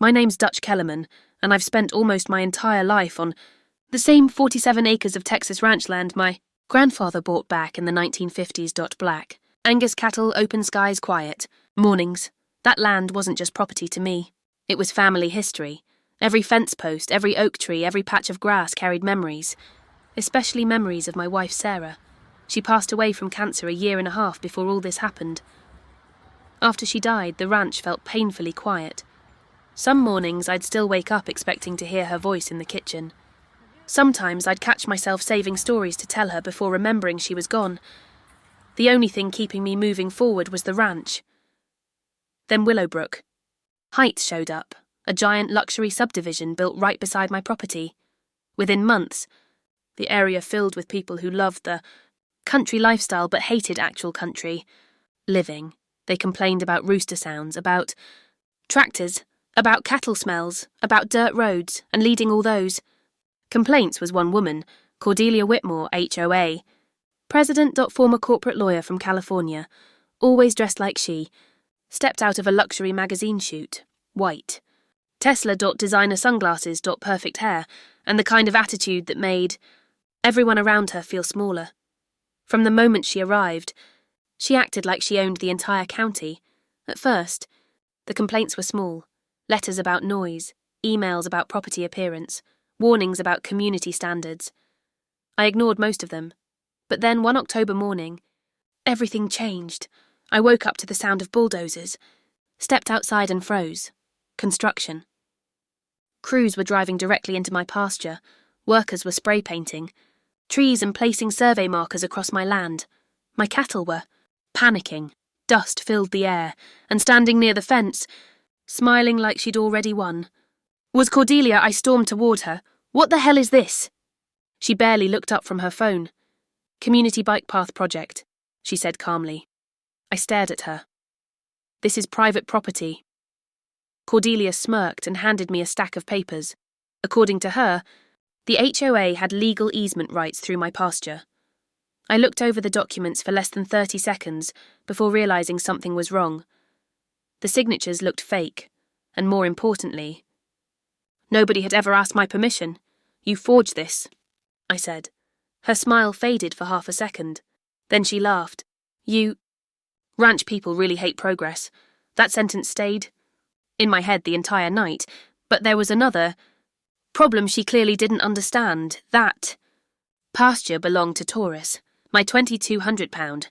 My name's Dutch Kellerman, and I've spent almost my entire life on the same 47 acres of Texas ranch land my grandfather bought back in the 1950s. Black Angus cattle, open skies, quiet mornings. That land wasn't just property to me. It was family history. Every fence post, every oak tree, every patch of grass carried memories. Especially memories of my wife Sarah. She passed away from cancer a year and a half before all this happened. After she died, the ranch felt painfully quiet. Some mornings I'd still wake up expecting to hear her voice in the kitchen. Sometimes I'd catch myself saving stories to tell her before remembering she was gone. The only thing keeping me moving forward was the ranch. Then Willowbrook. Heights showed up, a giant luxury subdivision built right beside my property. Within months, the area filled with people who loved the country lifestyle but hated actual country living. They complained about rooster sounds, about tractors, about cattle smells, about dirt roads, and leading all those complaints was one woman, Cordelia Whitmore, HOA, president. Former corporate lawyer from California, always dressed like she, stepped out of a luxury magazine shoot, white. Tesla. Designer sunglasses. Perfect hair, and the kind of attitude that made everyone around her feel smaller. From the moment she arrived, she acted like she owned the entire county. At first, the complaints were small. Letters about noise, emails about property appearance, warnings about community standards. I ignored most of them. But then one October morning, everything changed. I woke up to the sound of bulldozers, stepped outside and froze. Construction. Crews were driving directly into my pasture. Workers were spray painting trees and placing survey markers across my land. My cattle were panicking. Dust filled the air, and standing near the fence, smiling like she'd already won, was Cordelia. I stormed toward her. "What the hell is this?" She barely looked up from her phone. "Community bike path project," she said calmly. I stared at her. "This is private property." Cordelia smirked and handed me a stack of papers. According to her, the HOA had legal easement rights through my pasture. I looked over the documents for less than 30 seconds before realizing something was wrong. The signatures looked fake, and more importantly, nobody had ever asked my permission. "You forged this," I said. Her smile faded for half a second. Then she laughed. "You..." Ranch people really hate progress. That sentence stayed in my head the entire night, but there was another problem she clearly didn't understand. That pasture belonged to Taurus, my 2,200-pound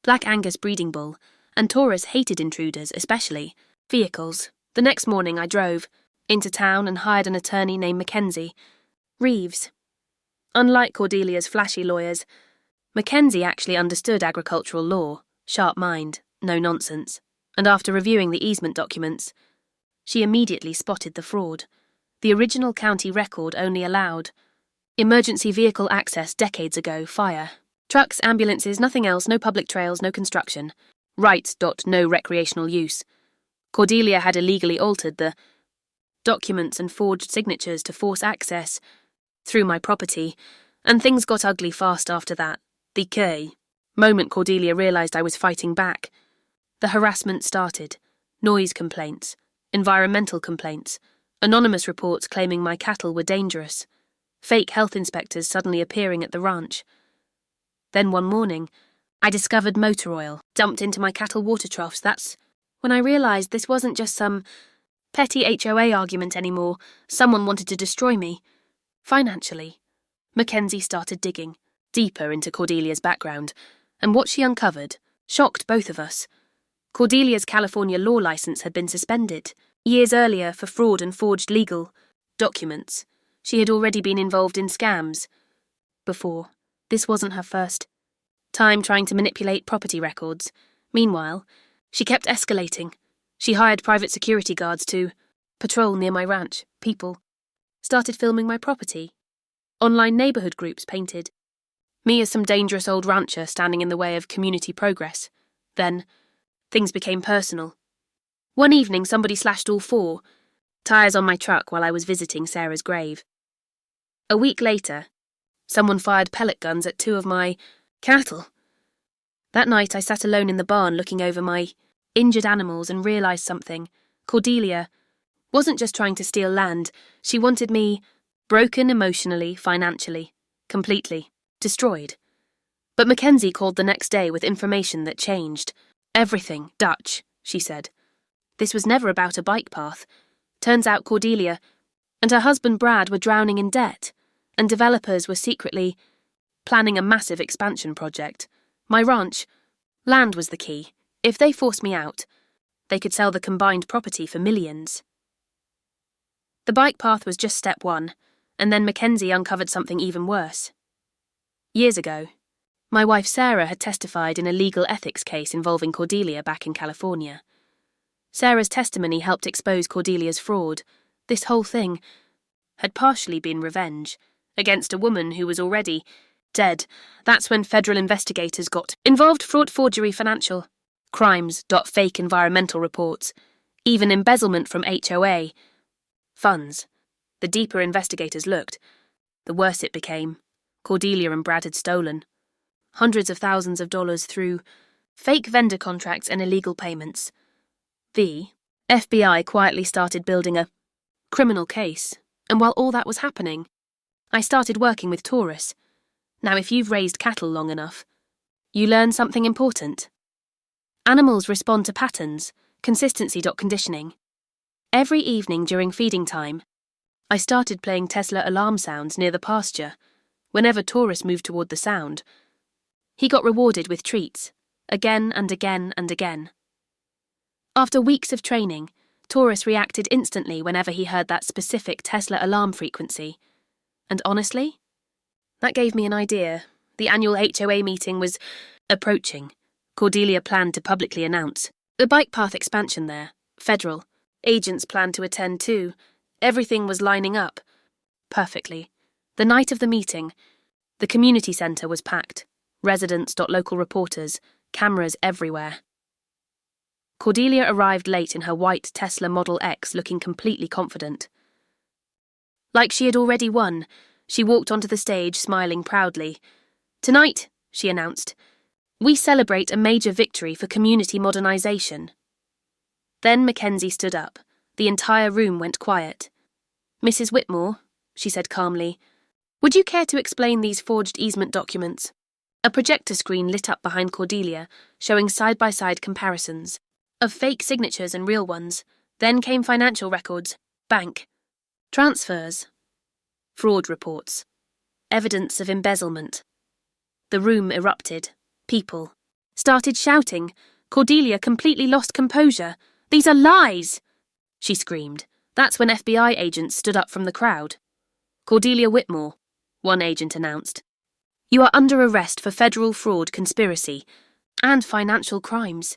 Black Angus breeding bull, and Taurus hated intruders, especially vehicles. The next morning I drove into town and hired an attorney named Mackenzie Reeves. Unlike Cordelia's flashy lawyers, Mackenzie actually understood agricultural law, sharp mind, no nonsense, and after reviewing the easement documents, she immediately spotted the fraud. The original county record only allowed emergency vehicle access decades ago, fire. Trucks, ambulances, nothing else, no public trails, no construction. Rights. No recreational use. Cordelia had illegally altered the documents and forged signatures to force access through my property, and things got ugly fast after that. The moment Cordelia realized I was fighting back, the harassment started. Noise complaints, environmental complaints, anonymous reports claiming my cattle were dangerous, fake health inspectors suddenly appearing at the ranch. Then one morning, I discovered motor oil dumped into my cattle water troughs. That's when I realized this wasn't just some petty HOA argument anymore. Someone wanted to destroy me. Financially. Mackenzie started digging deeper into Cordelia's background, and what she uncovered shocked both of us. Cordelia's California law license had been suspended years earlier for fraud and forged legal documents. She had already been involved in scams before. This wasn't her first time trying to manipulate property records. Meanwhile, she kept escalating. She hired private security guards to patrol near my ranch. People started filming my property. Online neighborhood groups painted me as some dangerous old rancher standing in the way of community progress. Then, things became personal. One evening, somebody slashed all 4 tires on my truck while I was visiting Sarah's grave. A week later, someone fired pellet guns at 2 of my cattle. That night, I sat alone in the barn looking over my injured animals and realized something. Cordelia wasn't just trying to steal land. She wanted me broken emotionally, financially, completely, destroyed. But Mackenzie called the next day with information that changed. Everything Dutch, she said. This was never about a bike path. Turns out Cordelia and her husband Brad were drowning in debt, and developers were secretly planning a massive expansion project. My ranch, land was the key. If they forced me out, they could sell the combined property for millions. The bike path was just step one, and then Mackenzie uncovered something even worse. Years ago, my wife Sarah had testified in a legal ethics case involving Cordelia back in California. Sarah's testimony helped expose Cordelia's fraud. This whole thing had partially been revenge against a woman who was already dead. That's when federal investigators got involved. Fraud, forgery, financial crimes, fake environmental reports, even embezzlement from HOA funds. The deeper investigators looked, the worse it became. Cordelia and Brad had stolen hundreds of thousands of dollars through fake vendor contracts and illegal payments. The FBI quietly started building a criminal case, and while all that was happening, I started working with Taurus. Now, if you've raised cattle long enough, you learn something important. Animals respond to patterns, consistency. Conditioning. Every evening during feeding time, I started playing Tesla alarm sounds near the pasture. Whenever Taurus moved toward the sound, he got rewarded with treats, again and again and again. After weeks of training, Taurus reacted instantly whenever he heard that specific Tesla alarm frequency. And honestly, that gave me an idea. The annual HOA meeting was approaching. Cordelia planned to publicly announce the bike path expansion there. Federal agents planned to attend too. Everything was lining up perfectly. The night of the meeting, the community centre was packed. Residents, local reporters, cameras everywhere. Cordelia arrived late in her white Tesla Model X, looking completely confident. Like she had already won, she walked onto the stage, smiling proudly. "Tonight," she announced, "we celebrate a major victory for community modernization." Then Mackenzie stood up. The entire room went quiet. "Mrs. Whitmore," she said calmly, "would you care to explain these forged easement documents?" A projector screen lit up behind Cordelia, showing side-by-side comparisons of fake signatures and real ones. Then came financial records, bank transfers, fraud reports, evidence of embezzlement. The room erupted. People started shouting. Cordelia completely lost composure. "These are lies!" she screamed. That's when FBI agents stood up from the crowd. "Cordelia Whitmore," one agent announced, "you are under arrest for federal fraud, conspiracy, and financial crimes."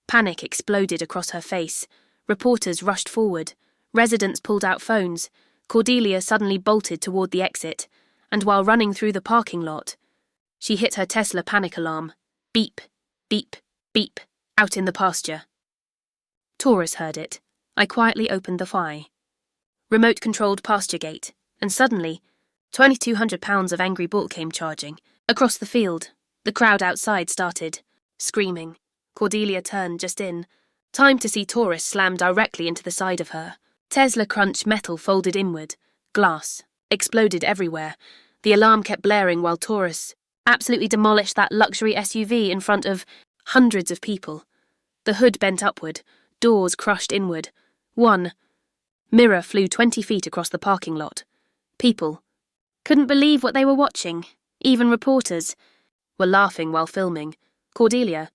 Panic exploded across her face. Reporters rushed forward. Residents pulled out phones. Cordelia suddenly bolted toward the exit, and while running through the parking lot, she hit her Tesla panic alarm. Beep, beep, beep, out in the pasture. Taurus heard it. I quietly opened the FI. Remote-controlled pasture gate, and suddenly, 2,200 pounds of angry bull came charging. Across the field, the crowd outside started screaming. Cordelia turned just in. Time to see Taurus slam directly into the side of her. Tesla crunch, metal folded inward. Glass exploded everywhere. The alarm kept blaring while Taurus absolutely demolished that luxury SUV in front of hundreds of people. The hood bent upward, doors crushed inward. One mirror flew 20 feet across the parking lot. People couldn't believe what they were watching. Even reporters were laughing while filming. Cordelia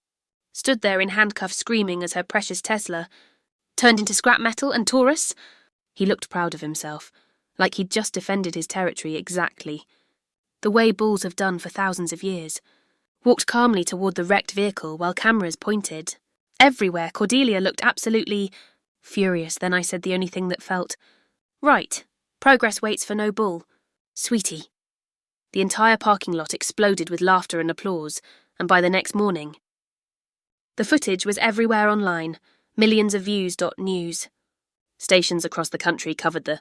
stood there in handcuffs screaming as her precious Tesla turned into scrap metal, and Taurus, he looked proud of himself, like he'd just defended his territory exactly, the way bulls have done for thousands of years, walked calmly toward the wrecked vehicle while cameras pointed. Everywhere, Cordelia looked absolutely furious. Then I said the only thing that felt right. "Progress waits for no bull. Sweetie." The entire parking lot exploded with laughter and applause, and by the next morning, the footage was everywhere online, millions of views. News stations across the country covered the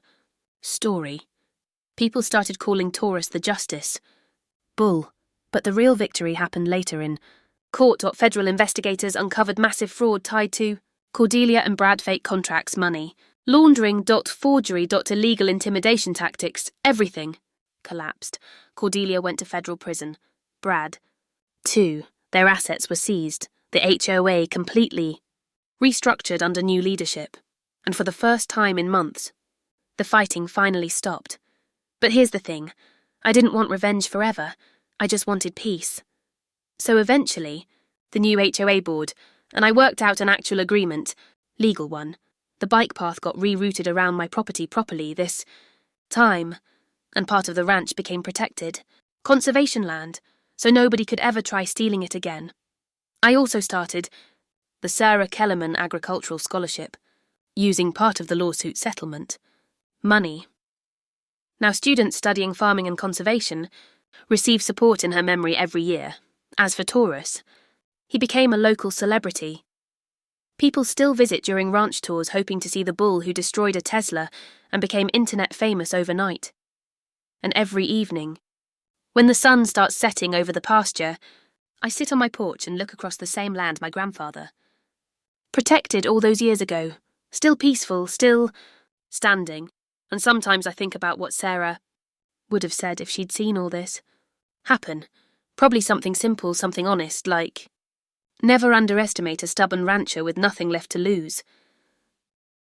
story. People started calling Taurus the justice bull, but the real victory happened later in court. Federal investigators uncovered massive fraud tied to Cordelia and Brad fake contracts, money Laundering, forgery, illegal intimidation tactics, everything collapsed. Cordelia went to federal prison. Brad. 2. Their assets were seized. The HOA completely restructured under new leadership. And for the first time in months, the fighting finally stopped. But here's the thing. I didn't want revenge forever. I just wanted peace. So eventually, the new HOA board, and I worked out an actual agreement, legal one. The bike path got rerouted around my property properly this time, and part of the ranch became protected. Conservation land, so nobody could ever try stealing it again. I also started the Sarah Kellerman Agricultural Scholarship, using part of the lawsuit settlement. Money. Now students studying farming and conservation receive support in her memory every year. As for Taurus, he became a local celebrity. People still visit during ranch tours hoping to see the bull who destroyed a Tesla and became internet famous overnight. And every evening, when the sun starts setting over the pasture, I sit on my porch and look across the same land my grandfather protected all those years ago, still peaceful, still standing, and sometimes I think about what Sarah would have said if she'd seen all this happen. Probably something simple, something honest, like, never underestimate a stubborn rancher with nothing left to lose.